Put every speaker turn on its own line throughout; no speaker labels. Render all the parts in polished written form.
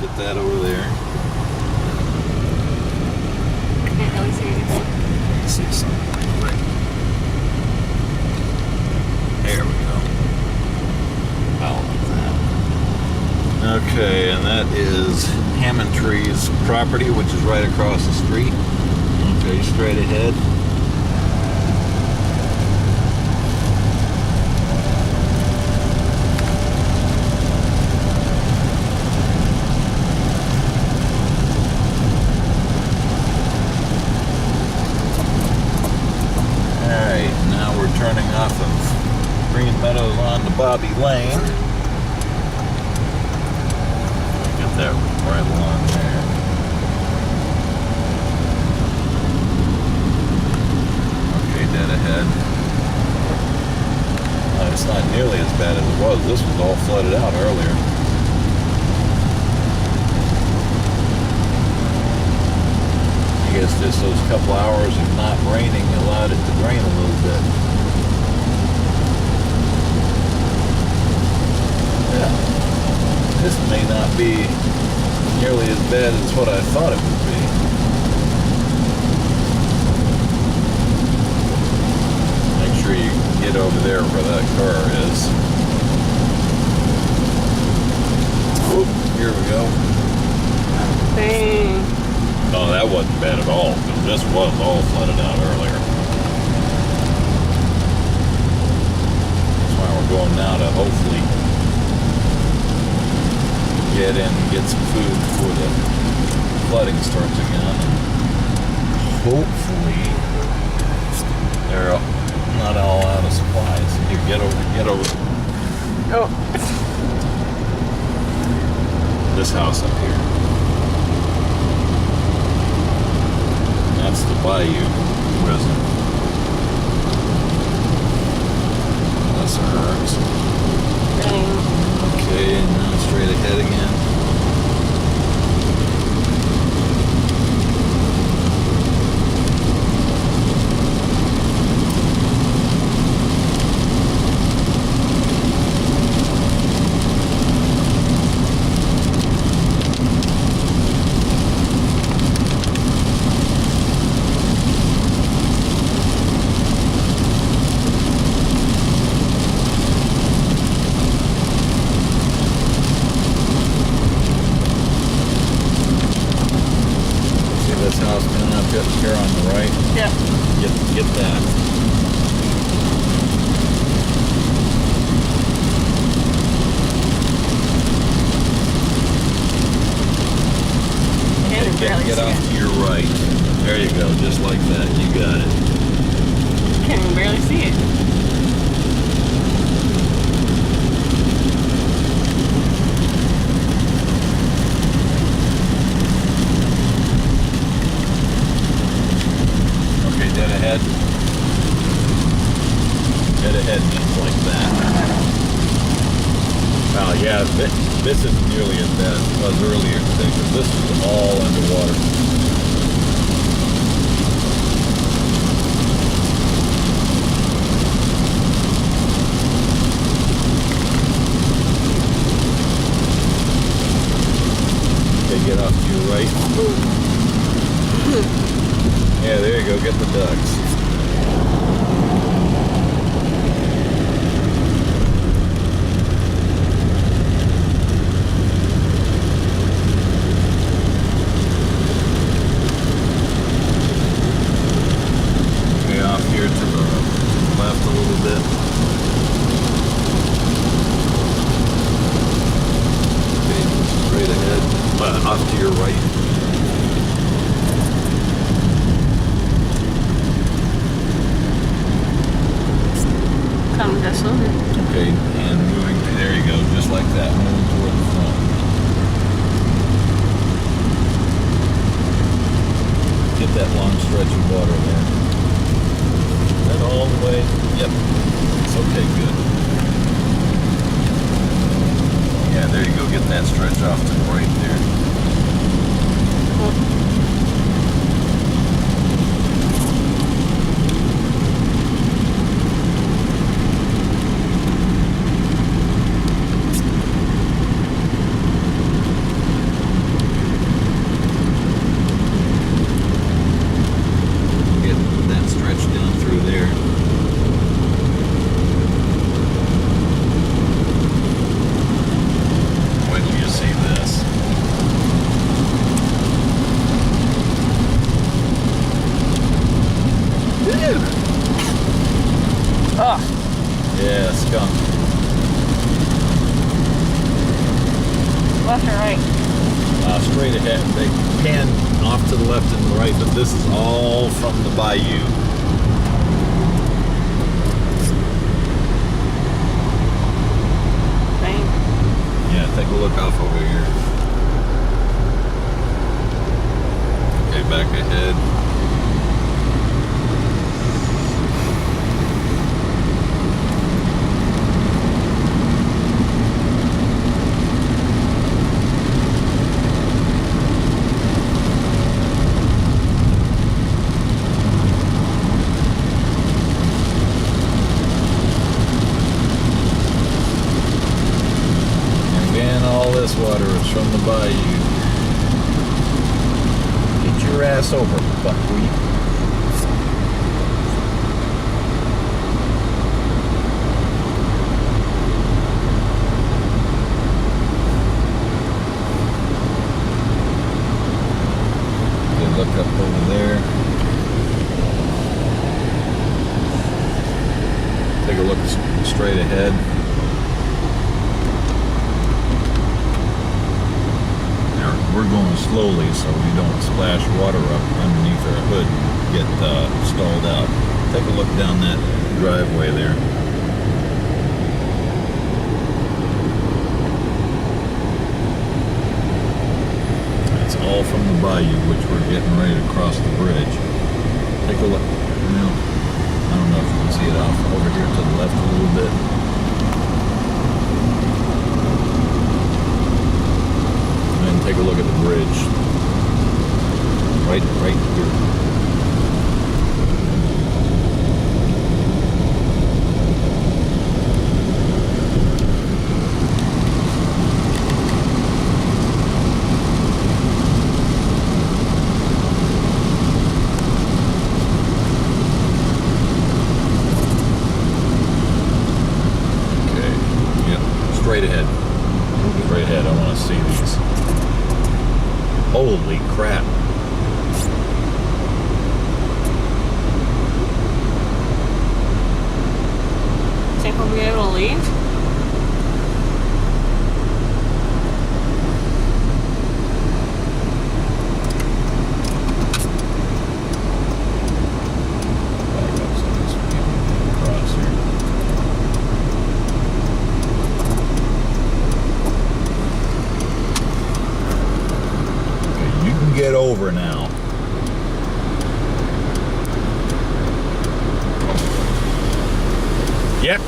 get that over there.
I can't really see anything.
Let me see something quick. There we go. I'll do that. Okay, and that is Hammond Tree's property, which is right across the street. Okay, straight ahead. Turning off of Green Meadows onto Bobby Lane. Get that right along there. Okay, dead ahead. It's not nearly as bad as it was. This was all flooded out earlier. I guess just those couple hours of not raining allowed it to drain a little bit. This may not be nearly as bad as what I thought it would be. Make sure you get over there where that car is. Oop, here we go.
Dang.
Oh, that wasn't bad at all, because this was all flooded out earlier. That's why we're going now to hopefully get in and get some food before the flooding starts again. Hopefully they're not all out of supplies. Here, get over.
Oh.
This house up here. That's the Bayou resident. That's ours.
Dang.
Okay, and now straight ahead again. Here on the right.
Yeah.
Get that. Get off to your right. There you go, just like that. You got it.
Can't even barely see it.
Dead ahead. Dead ahead means like that. Well, yeah, this isn't nearly as bad as it was earlier today, because this is all underwater. Okay, get off to your right. Yeah, there you go, get the ducks. Okay, off here to the left a little bit. Okay, straight ahead, off to your right.
Coming just over.
Okay, and moving, there you go, just like that, moving toward the front. Get that long stretch of water there. Then all the way, yep, it's okay, good. Yeah, there you go, get that stretch off to the right there.
left or right?
Straight ahead. They pan off to the left and the right, but this is all from the bayou.
Right.
Yeah, take a look off over here. Okay, back ahead. This water is from the bayou. Get your ass over, buckwheat. Okay, look up over there. Take a look straight ahead. We're going slowly so we don't splash water up underneath our hood and get stalled out. Take a look down that driveway there. It's all from the bayou, which we're getting ready to cross the bridge. Take a look. Now, I don't know if you can see it off over here to the left a little bit. Take a look at the bridge. Right here. Okay. Yep. Straight ahead. Straight ahead. I want to see these. Holy crap.
Think we'll be able to leave?
Back up so this people can cross here. Get over now. Yep.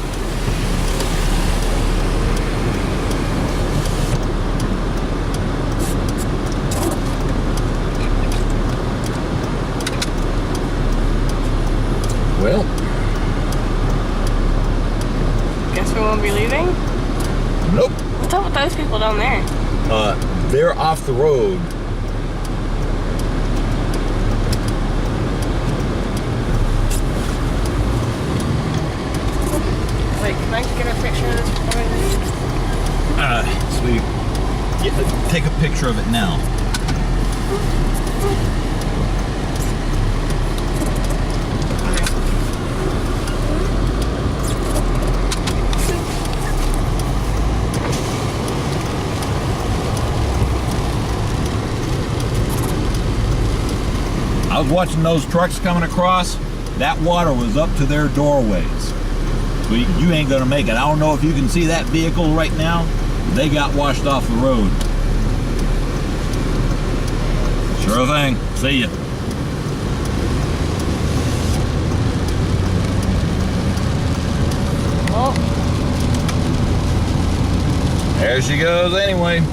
Well,
Guess we won't be leaving?
nope.
What's up with those people down there?
They're off the road.
Can I get a picture of this before we leave?
Sweet. Yeah, take a picture of it now. I was watching those trucks coming across. That water was up to their doorways. So you ain't gonna make it. I don't know if you can see that vehicle right now. They got washed off the road. Sure thing. See ya.
Oh.
There she goes anyway.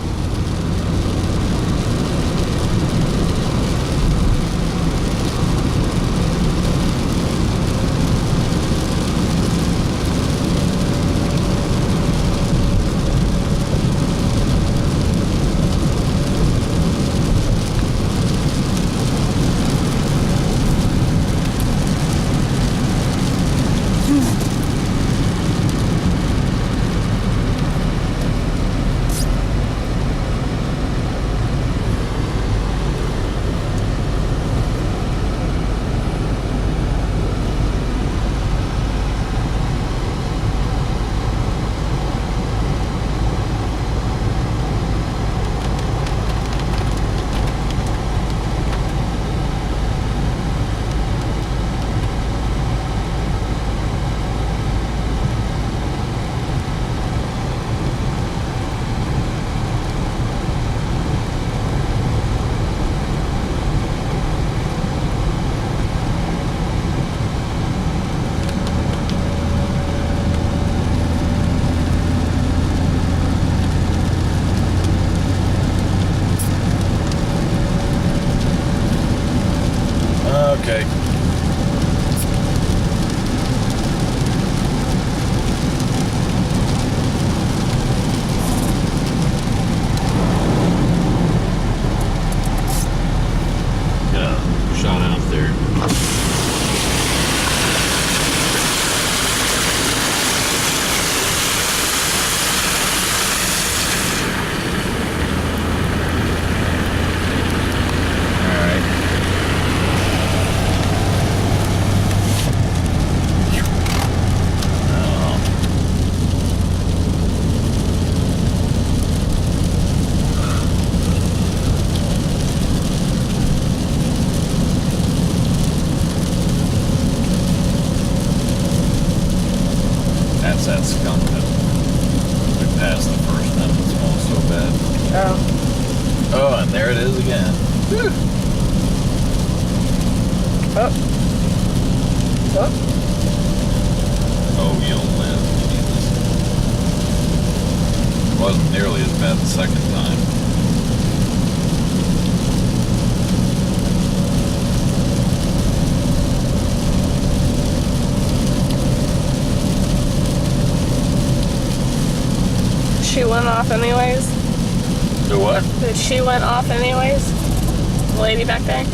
there it is again. Whew.
Oh. Oh.
Oh, you'll live. Jesus. It wasn't nearly as bad the second time.
She went off anyways.
The what?
She went off anyways. The lady back there.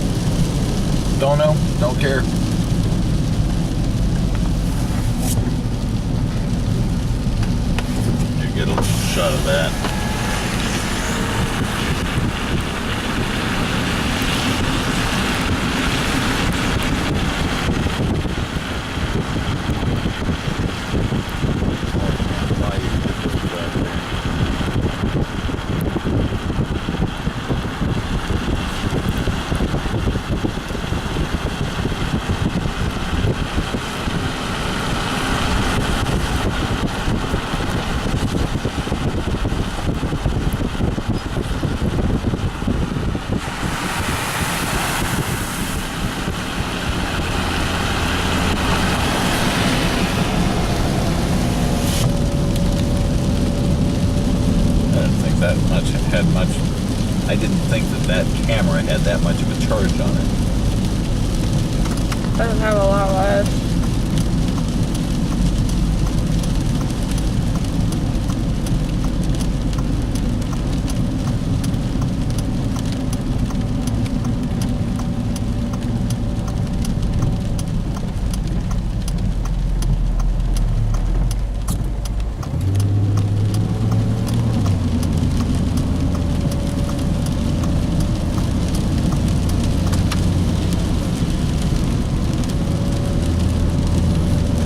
Don't know. Don't care. You get a shot of that. I didn't think that camera had that much of a charge on it.
Doesn't have a lot left.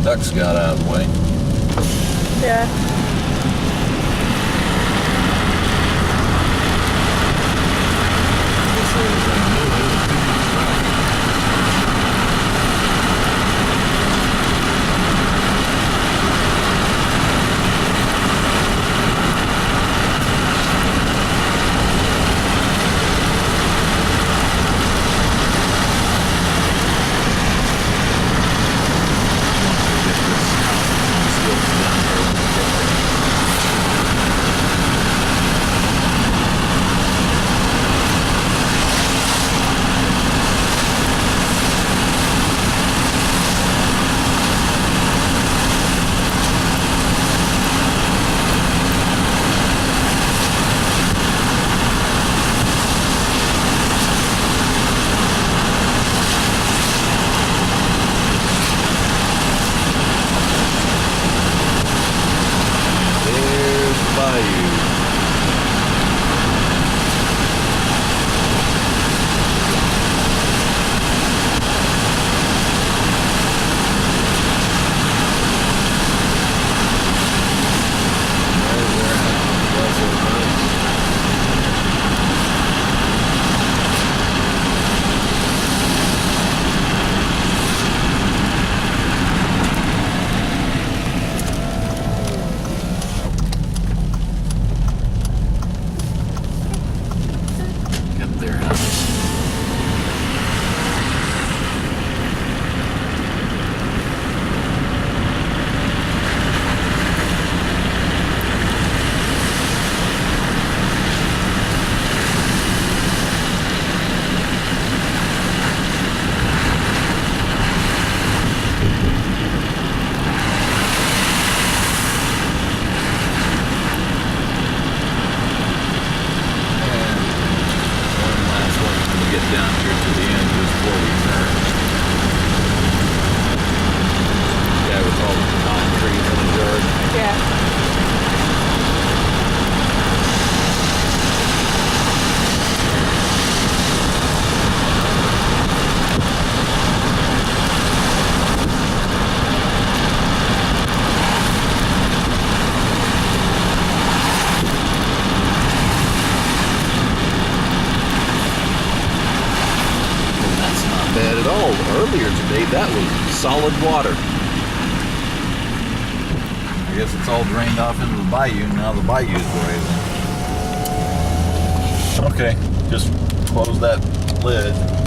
Ducks got out of the way.
Yeah.
Down here to the end before we merged. Yeah, with all the pine trees in the yard.
Yeah.
Bad at all. Earlier today, that was solid water. I guess it's all drained off into the bayou. Now the bayou's rising. Okay. just close that lid